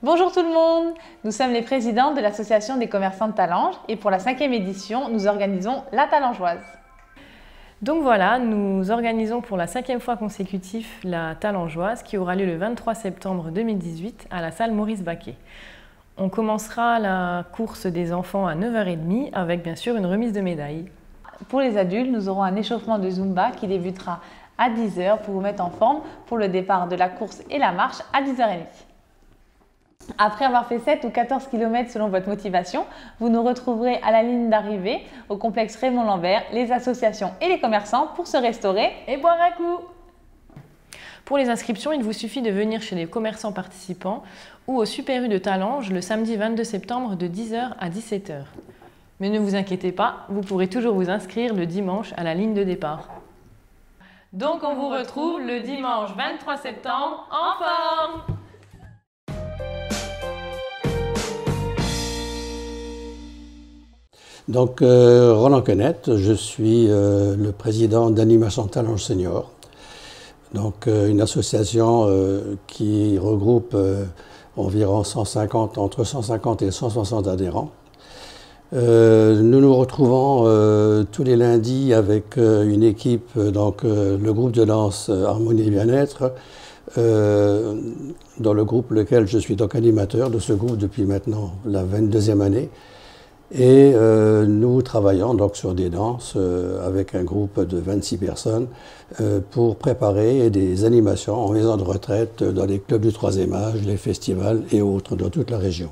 Bonjour tout le monde, nous sommes les présidents de l'association des commerçants de Talange et pour la 5e édition, nous organisons la Talangeoise. Donc voilà, nous organisons pour la 5e fois consécutive la Talangeoise qui aura lieu le 23 septembre 2018 à la salle Maurice Baquet. On commencera la course des enfants à 9h30 avec bien sûr une remise de médailles. Pour les adultes, nous aurons un échauffement de Zumba qui débutera à 10h pour vous mettre en forme pour le départ de la course et la marche à 10h30. Après avoir fait 7 ou 14 km selon votre motivation, vous nous retrouverez à la ligne d'arrivée au complexe Raymond Lambert, les associations et les commerçants pour se restaurer et boire un coup. Pour les inscriptions, il vous suffit de venir chez les commerçants participants ou au Super U de Talange le samedi 22 septembre de 10h à 17h. Mais ne vous inquiétez pas, vous pourrez toujours vous inscrire le dimanche à la ligne de départ. Donc on vous retrouve le dimanche 23 septembre en forme! Donc, Roland Quenette, je suis le président d'Animation Talange Senior. Donc, une association qui regroupe environ entre 150 et 160 adhérents. Nous nous retrouvons tous les lundis avec une équipe, donc le groupe de danse Harmonie et Bien-être, dans le groupe lequel je suis donc animateur de ce groupe depuis maintenant la 22e année. Et nous travaillons donc sur des danses avec un groupe de 26 personnes pour préparer des animations en maison de retraite dans les clubs du troisième âge, les festivals et autres dans toute la région.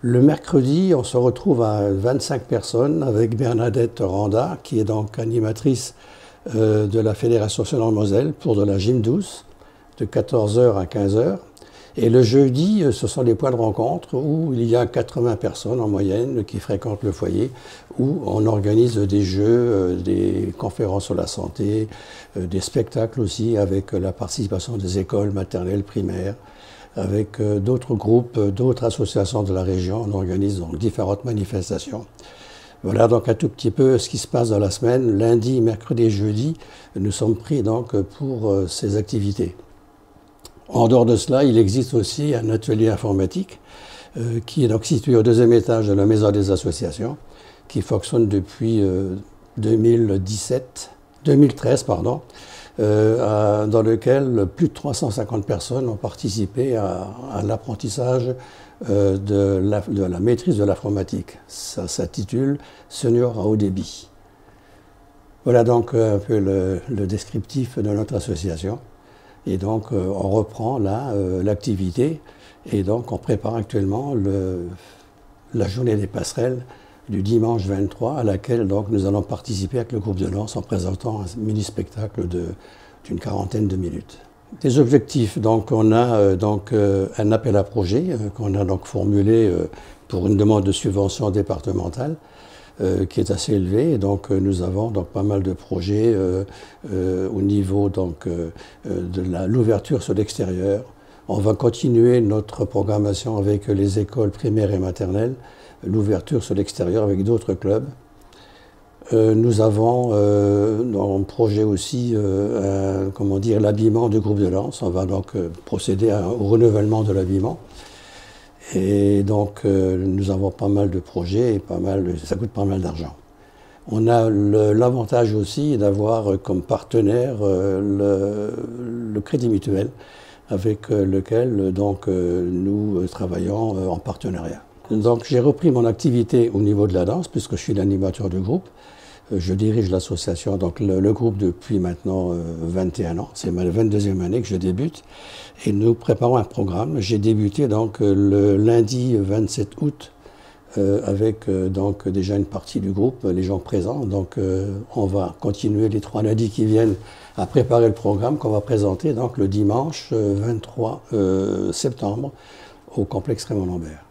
Le mercredi, on se retrouve à 25 personnes avec Bernadette Randa, qui est donc animatrice de la Fédération Sonnant-Moselle pour de la gym douce de 14h à 15h. Et le jeudi, ce sont des points de rencontre où il y a 80 personnes en moyenne qui fréquentent le foyer, où on organise des jeux, des conférences sur la santé, des spectacles aussi avec la participation des écoles maternelles, primaires, avec d'autres groupes, d'autres associations de la région. On organise donc différentes manifestations. Voilà donc un tout petit peu ce qui se passe dans la semaine. Lundi, mercredi et jeudi, nous sommes pris donc pour ces activités. En dehors de cela, il existe aussi un atelier informatique qui est donc situé au 2e étage de la Maison des Associations, qui fonctionne depuis 2013, dans lequel plus de 350 personnes ont participé à l'apprentissage de la maîtrise de l'informatique. Ça s'intitule Senior à haut débit. Voilà donc un peu le descriptif de notre association. Et donc, on reprend là l'activité et donc on prépare actuellement la journée des passerelles du dimanche 23 à laquelle donc nous allons participer avec le groupe de danse en présentant un mini-spectacle d'une quarantaine de minutes. Des objectifs, donc on a un appel à projet qu'on a donc formulé pour une demande de subvention départementale. Qui est assez élevé. Et donc, nous avons donc pas mal de projets au niveau donc, de l'ouverture sur l'extérieur. On va continuer notre programmation avec les écoles primaires et maternelles, l'ouverture sur l'extérieur avec d'autres clubs. Nous avons en projet aussi l'habillement du groupe de danse. On va donc procéder au renouvellement de l'habillement. Et donc, nous avons pas mal de projets et ça coûte pas mal d'argent. On a l'avantage aussi d'avoir comme partenaire le Crédit Mutuel avec lequel donc, nous travaillons en partenariat. Donc, j'ai repris mon activité au niveau de la danse puisque je suis l'animateur du groupe. Je dirige l'association, donc le groupe depuis maintenant 21 ans. C'est ma 22e année que je débute. Et nous préparons un programme. J'ai débuté donc le lundi 27 août avec donc déjà une partie du groupe, les gens présents. Donc on va continuer les 3 lundis qui viennent à préparer le programme qu'on va présenter donc le dimanche 23 septembre au complexe Raymond Lambert.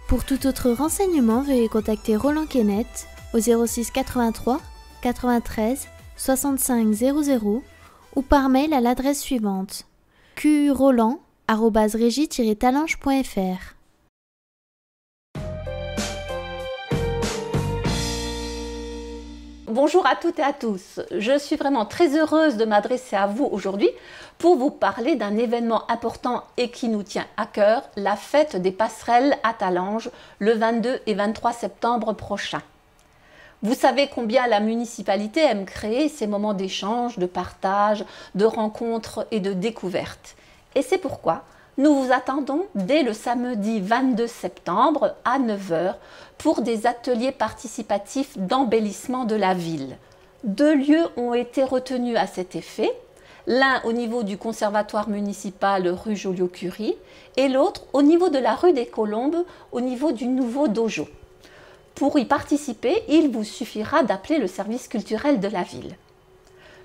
Pour tout autre renseignement, veuillez contacter Roland Quenette au 06 83 93 65 00 ou par mail à l'adresse suivante qroland@regie-talange.fr. bonjour à toutes et à tous. Je suis vraiment très heureuse de m'adresser à vous aujourd'hui pour vous parler d'un événement important et qui nous tient à cœur, la fête des passerelles à Talange, le 22 et 23 septembre prochain. Vous savez combien la municipalité aime créer ces moments d'échange, de partage, de rencontres et de découvertes. Et c'est pourquoi nous vous attendons dès le samedi 22 septembre à 9 h pour des ateliers participatifs d'embellissement de la ville. 2 lieux ont été retenus à cet effet, l'un au niveau du conservatoire municipal rue Joliot-Curie et l'autre au niveau de la rue des Colombes, au niveau du nouveau dojo. Pour y participer, il vous suffira d'appeler le service culturel de la ville.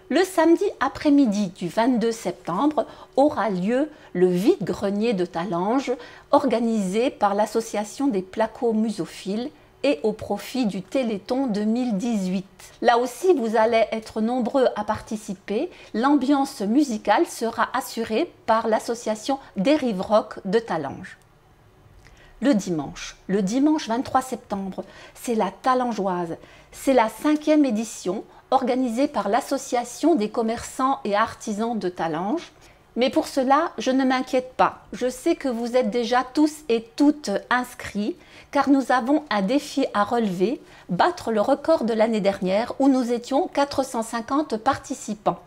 Le samedi après-midi du 22 septembre aura lieu le vide-grenier de Talange, organisé par l'association des placo-musophiles et au profit du Téléthon 2018. Là aussi, vous allez être nombreux à participer. L'ambiance musicale sera assurée par l'association des Rives Rock de Talange. Le dimanche 23 septembre, c'est la Talangeoise. C'est la 5e édition organisée par l'association des commerçants et artisans de Talange. Mais pour cela, je ne m'inquiète pas. Je sais que vous êtes déjà tous et toutes inscrits car nous avons un défi à relever, battre le record de l'année dernière où nous étions 450 participants.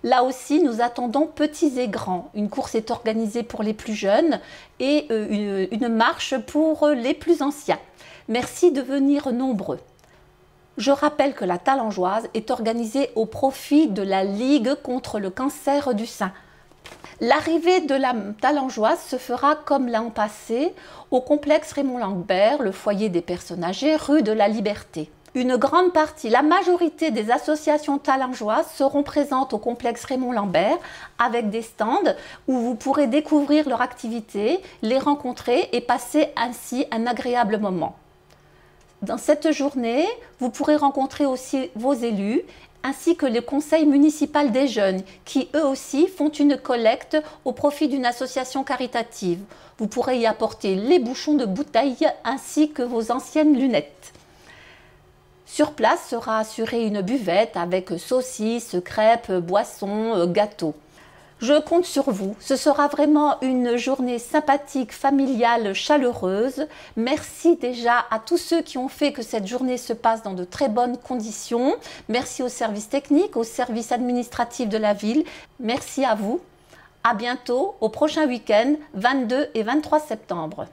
Là aussi, nous attendons petits et grands. Une course est organisée pour les plus jeunes et une marche pour les plus anciens. Merci de venir nombreux. Je rappelle que la Talangeoise est organisée au profit de la Ligue contre le cancer du sein. L'arrivée de la Talangeoise se fera comme l'an passé au complexe Raymond Langbert, le foyer des personnes âgées, rue de la Liberté. Une grande partie, la majorité des associations talangeoises seront présentes au complexe Raymond Lambert avec des stands où vous pourrez découvrir leur activité, les rencontrer et passer ainsi un agréable moment. Dans cette journée, vous pourrez rencontrer aussi vos élus ainsi que le conseil municipal des jeunes qui eux aussi font une collecte au profit d'une association caritative. Vous pourrez y apporter les bouchons de bouteilles ainsi que vos anciennes lunettes. Sur place sera assurée une buvette avec saucisses, crêpes, boissons, gâteaux. Je compte sur vous. Ce sera vraiment une journée sympathique, familiale, chaleureuse. Merci déjà à tous ceux qui ont fait que cette journée se passe dans de très bonnes conditions. Merci aux services techniques, aux services administratifs de la ville. Merci à vous. À bientôt au prochain week-end, 22 et 23 septembre.